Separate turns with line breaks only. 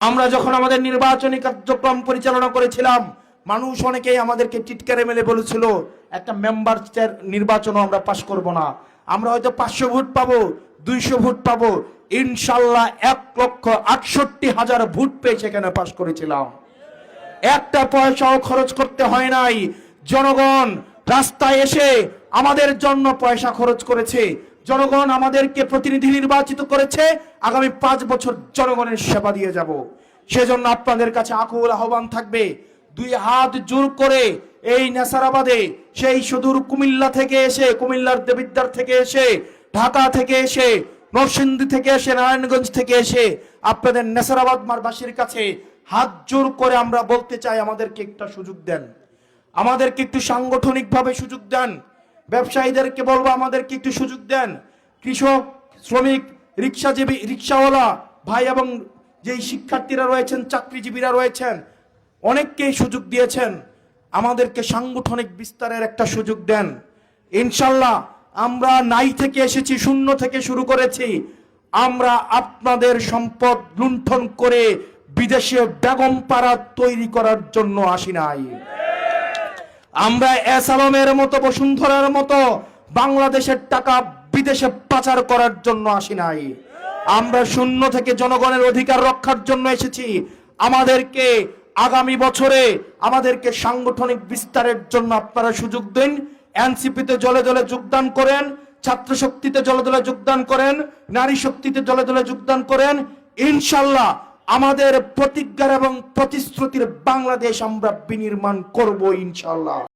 আমরা যখন আমাদের নির্বাচনী কার্যক্রম পরিচালনা করেছিলাম, মানুষ অনেকেই আমাদেরকে টিটকারে মেলে বলেছিল একটা মেম্বার নির্বাচনও আমরা পাশ করব না, আমরা হয়তো 500 ভোট পাবো, 200 ভোট পাবো। ইনশাল্লাহ 1,68,000 ভোট পেয়ে সেখানে পাশ করেছিলাম। একটা পয়সাও খরচ করতে হয় নাই। জনগণ রাস্তায় এসে আমাদের জন্য পয়সা খরচ করেছে। জনগণ আমাদেরকে প্রতিনিধি নির্বাচিত করেছে। আগামী 5 বছর জনগণের সেবা দিয়ে যাব। সেজন্য আপনাদের কাছে আকুল আহ্বান থাকবে, 2 হাত জোর করে এই নেসারাবাদে সেই সুদূর কুমিল্লা থেকে এসে, কুমিল্লার দেবিদ্বার থেকে এসে, ঢাকা থেকে এসে, নরসিংদী থেকে এসে, নারায়ণগঞ্জ থেকে এসে আপনাদের নেসারাবাদ মারবাসীর কাছে হাত জোর করে আমরা বলতে চাই, আমাদেরকে একটা সুযোগ দেন, আমাদেরকে একটু সাংগঠনিকভাবে সুযোগ দেন। ব্যবসায়ীদেরকে বলবো আমাদেরকে একটু সুযোগ দেন। কৃষক, শ্রমিক, রিক্সাজীবী, রিক্সাওয়ালা ভাই এবং যেই শিক্ষার্থীরা রয়েছেন, চাকরিজীবীরা রয়েছেন, অনেককেই সুযোগ দিয়েছেন। আমাদেরকে সাংগঠনিক বিস্তারের একটা সুযোগ দেন। ইনশাল্লাহ আমরা নাই থেকে এসেছি, শূন্য থেকে শুরু করেছি। আমরা আপনাদের সম্পদ লুণ্ঠন করে বিদেশে বেগম পাড়া তৈরি করার জন্য আসি নাই। আমরা এস আলমের মতো, বসুন্ধরার মতো বাংলাদেশের টাকা বিদেশে পাচার করার জন্য আসি নাই। আমরা শূন্য থেকে জনগণের অধিকার রক্ষার জন্য এসেছি। আমাদেরকে আগামী বছরে আমাদেরকে সাংগঠনিক বিস্তারের জন্য আপনারা সুযোগ দিন। এনসিপিতে জলে জলে যোগদান করেন, ছাত্র শক্তিতে জলে জলে যোগদান করেন, নারী শক্তিতে জলে জলে যোগদান করেন। ইনশাল্লাহ আমাদের প্রতিজ্ঞার এবং প্রতিশ্রুতির বাংলাদেশ আমরা বিনির্মাণ করব ইনশাল্লাহ।